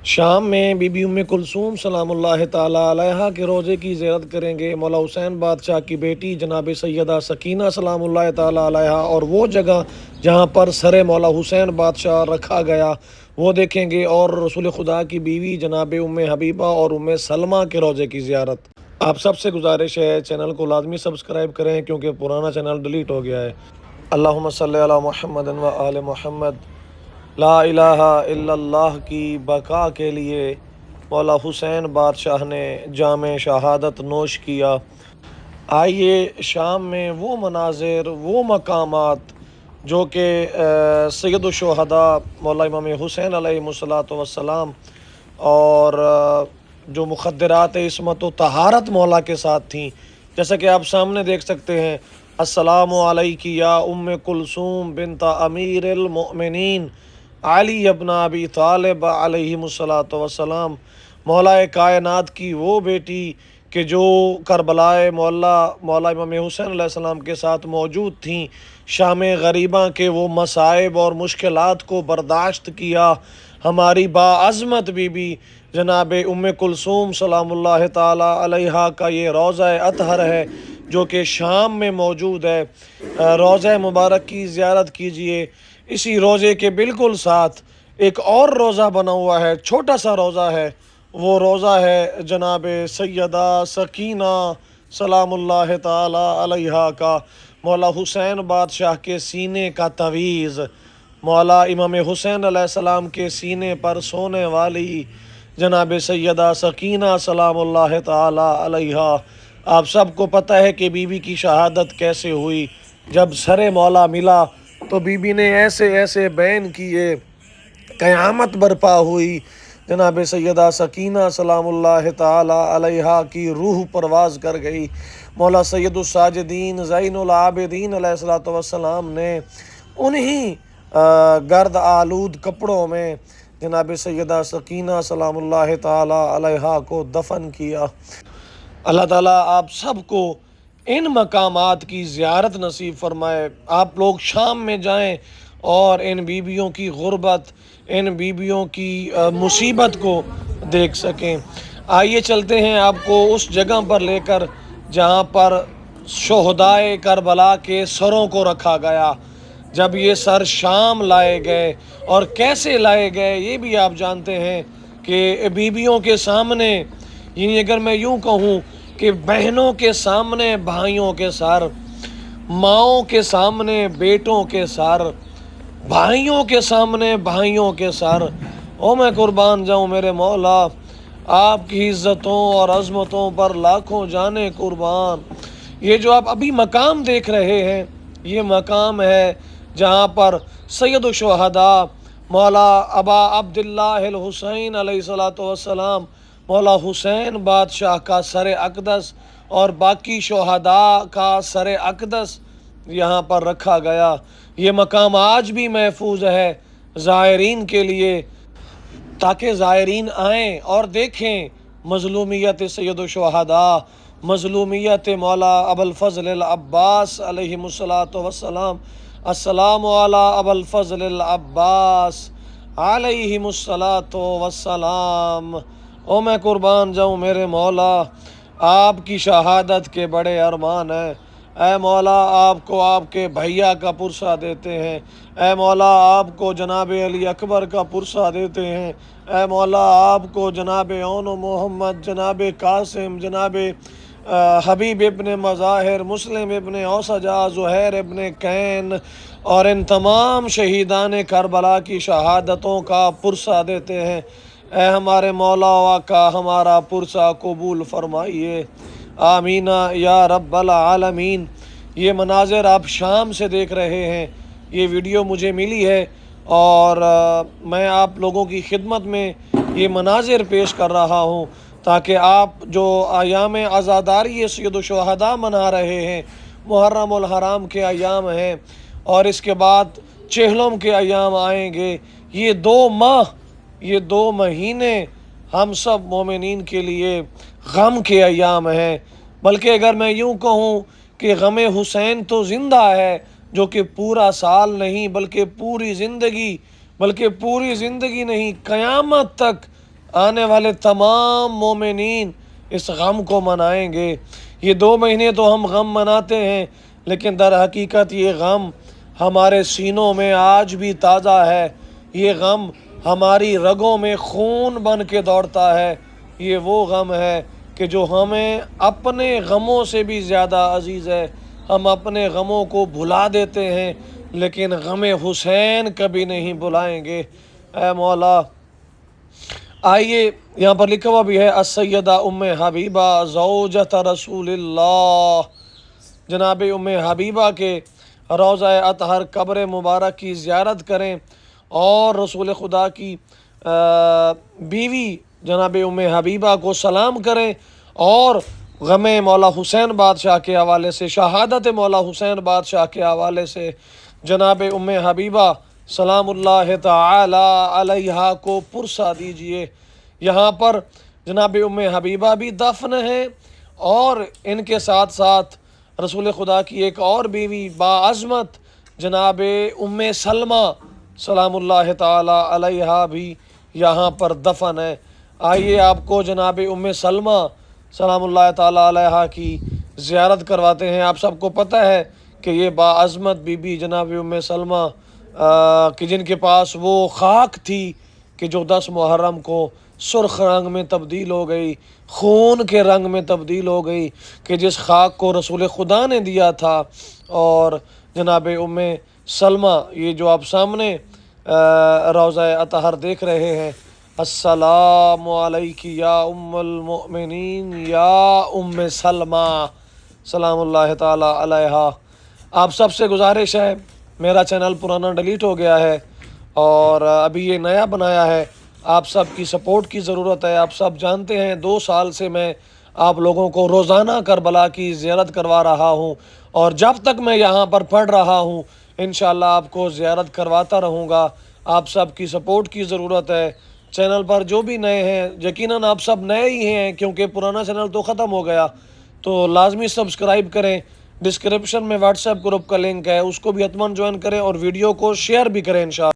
شام میں be be ام کلثوم سلام اللہ تعالیٰ علیہا کے روضے کی زیارت کریں گے مولا حسین بادشاہ کی بیٹی جناب سیدہ سکینہ سلام اللہ تعالیٰ علیہا، اور وہ جگہ جہاں پر سر مولا حسین بادشاہ رکھا گیا وہ دیکھیں گے، اور رسول خدا کی بیوی جناب ام حبیبہ اور ام سلمہ کے روضے کی زیارت۔ آپ سب سے گزارش ہے چینل کو لازمی سبسکرائب کریں کیونکہ پرانا چینل ڈیلیٹ ہو گیا ہے۔ اللہم صلی علی محمد و آل محمد۔ لا الہ الا اللہ کی بقا کے لیے مولا حسین بادشاہ نے جام شہادت نوش کیا۔ آئیے شام میں وہ مناظر، وہ مقامات جو کہ سید الشہداء مولا امام حسین علیہ السلام اور جو مخدرات عصمت و طہارت مولا کے ساتھ تھیں، جیسا کہ آپ سامنے دیکھ سکتے ہیں، السلام علیک یا ام کلثوم بنت امیر المؤمنین علی ابن ابی طالب علیہ السلام، مولا کائنات کی وہ بیٹی کہ جو کربلائے مولا امام حسین علیہ السلام کے ساتھ موجود تھیں، شام غریباں کے وہ مصائب اور مشکلات کو برداشت کیا۔ ہماری باعظمت بی بی جناب ام کلثوم سلام اللہ تعالیٰ علیہا کا یہ روضہ اطہر ہے جو کہ شام میں موجود ہے۔ روضہ مبارک کی زیارت کیجئے۔ اسی روضے کے بالکل ساتھ ایک اور روضہ بنا ہوا ہے، چھوٹا سا روضہ ہے، وہ روضہ ہے جناب سیدہ سکینہ سلام اللہ تعالیٰ علیہا کا، مولا حسین بادشاہ کے سینے کا تعویذ، مولا امام حسین علیہ السلام کے سینے پر سونے والی جناب سیدہ سکینہ سلام اللہ تعالیٰ علیہا۔ آپ سب کو پتہ ہے کہ بی بی کی شہادت کیسے ہوئی۔ جب سر مولا ملا تو بی بی نے ایسے ایسے بین کیے، قیامت برپا ہوئی۔ جناب سیدہ سکینہ سلام اللہ تعالیٰ علیہا کی روح پرواز کر گئی۔ مولا سید الساجدین زین العابدین علیہ السلام نے انہی گرد آلود کپڑوں میں جناب سیدہ سکینہ سلام اللہ تعالیٰ علیہا کو دفن کیا۔ اللہ تعالیٰ آپ سب کو ان مقامات کی زیارت نصیب فرمائے۔ آپ لوگ شام میں جائیں اور ان بیویوں کی غربت، ان بیویوں کی مصیبت کو دیکھ سکیں۔ آئیے چلتے ہیں آپ کو اس جگہ پر لے کر جہاں پر شہدائے کربلا کے سروں کو رکھا گیا۔ جب یہ سر شام لائے گئے اور کیسے لائے گئے یہ بھی آپ جانتے ہیں کہ بیویوں کے سامنے، یعنی اگر میں یوں کہوں کہ بہنوں کے سامنے بھائیوں کے سر، ماؤں کے سامنے بیٹوں کے سر، بھائیوں کے سامنے بھائیوں کے سر، او میں قربان جاؤں میرے مولا، آپ کی عزتوں اور عظمتوں پر لاکھوں جانے قربان۔ یہ جو آپ ابھی مقام دیکھ رہے ہیں یہ مقام ہے جہاں پر سید الشہداء مولا ابا عبداللہ الحسین علیہ السلام، مولا حسین بادشاہ کا سر اقدس اور باقی شہداء کا سر اقدس یہاں پر رکھا گیا۔ یہ مقام آج بھی محفوظ ہے زائرین کے لیے، تاکہ زائرین آئیں اور دیکھیں مظلومیت سید الشہداء، مظلومیت مولا ابوالفضل العباس علیہ السلام۔ السلام علی ابوالفضل العباس علیہ السلام۔ او میں قربان جاؤں میرے مولا، آپ کی شہادت کے بڑے ارمان ہیں۔ اے مولا آپ کو آپ کے بھیا کا پرسہ دیتے ہیں، اے مولا آپ کو جناب علی اکبر کا پرسہ دیتے ہیں، اے مولا آپ کو جناب اون محمد، جناب قاسم، جناب حبیب ابن مظاہر، مسلم ابن اوسجا، زہیر ابن کین اور ان تمام شہیدان کربلا کی شہادتوں کا پرسہ دیتے ہیں۔ اے ہمارے مولا و آقا ہمارا پرسہ قبول فرمائیے، آمین یا رب العالمین۔ یہ مناظر آپ شام سے دیکھ رہے ہیں، یہ ویڈیو مجھے ملی ہے اور میں آپ لوگوں کی خدمت میں یہ مناظر پیش کر رہا ہوں تاکہ آپ جو ایام عزاداری سید الشہداء منا رہے ہیں، محرم الحرام کے ایام ہیں اور اس کے بعد چہلم کے ایام آئیں گے، یہ 2 ماہ، یہ 2 مہینے ہم سب مومنین کے لیے غم کے ایام ہیں۔ بلکہ اگر میں یوں کہوں کہ غم حسین تو زندہ ہے، جو کہ پورا سال نہیں بلکہ پوری زندگی نہیں، قیامت تک آنے والے تمام مومنین اس غم کو منائیں گے۔ یہ 2 مہینے تو ہم غم مناتے ہیں، لیکن در حقیقت یہ غم ہمارے سینوں میں آج بھی تازہ ہے۔ یہ غم ہماری رگوں میں خون بن کے دوڑتا ہے۔ یہ وہ غم ہے کہ جو ہمیں اپنے غموں سے بھی زیادہ عزیز ہے۔ ہم اپنے غموں کو بھلا دیتے ہیں، لیکن غم حسین کبھی نہیں بھلائیں گے۔ اے مولا، آئیے، یہاں پر لکھا ہوا بھی ہے السیدہ ام حبیبہ زوجۃ رسول اللہ، جناب ام حبیبہ کے روضہ اطہر قبر مبارک کی زیارت کریں اور رسول خدا کی بیوی جناب ام حبیبہ کو سلام کریں، اور غم مولا حسین بادشاہ کے حوالے سے، شہادت مولا حسین بادشاہ کے حوالے سے جناب ام حبیبہ سلام اللہ تعالی علیہا کو پرسہ دیجئے۔ یہاں پر جناب ام حبیبہ بھی دفن ہیں، اور ان کے ساتھ ساتھ رسول خدا کی ایک اور بیوی باعظمت جناب ام سلمہ سلام اللہ تعالی علیہا بھی یہاں پر دفن ہے۔ آئیے آپ کو جناب ام سلمہ سلام اللہ تعالی علیہا کی زیارت کرواتے ہیں۔ آپ سب کو پتہ ہے کہ یہ باعظمت بی بی جناب ام سلمہ کہ جن کے پاس وہ خاک تھی کہ جو 10 محرم کو سرخ رنگ میں تبدیل ہو گئی، خون کے رنگ میں تبدیل ہو گئی، کہ جس خاک کو رسول خدا نے دیا تھا۔ اور جناب ام سلمہ، یہ جو آپ سامنے روضہ اطہر دیکھ رہے ہیں، السلام علیک یا ام المؤمنین یا ام سلمہ سلام اللہ تعالی علیہا۔ آپ سب سے گزارش ہے، میرا چینل پرانا ڈیلیٹ ہو گیا ہے اور ابھی یہ نیا بنایا ہے، آپ سب کی سپورٹ کی ضرورت ہے۔ آپ سب جانتے ہیں 2 سال سے میں آپ لوگوں کو روزانہ کربلا کی زیارت کروا رہا ہوں، اور جب تک میں یہاں پر پڑھ رہا ہوں انشاءاللہ آپ کو زیارت کرواتا رہوں گا۔ آپ سب کی سپورٹ کی ضرورت ہے۔ چینل پر جو بھی نئے ہیں، یقیناً آپ سب نئے ہی ہیں کیونکہ پرانا چینل تو ختم ہو گیا، تو لازمی سبسکرائب کریں۔ ڈسکرپشن میں واٹس ایپ گروپ کا لنک ہے، اس کو بھی حتماً جوائن کریں اور ویڈیو کو شیئر بھی کریں انشاءاللہ۔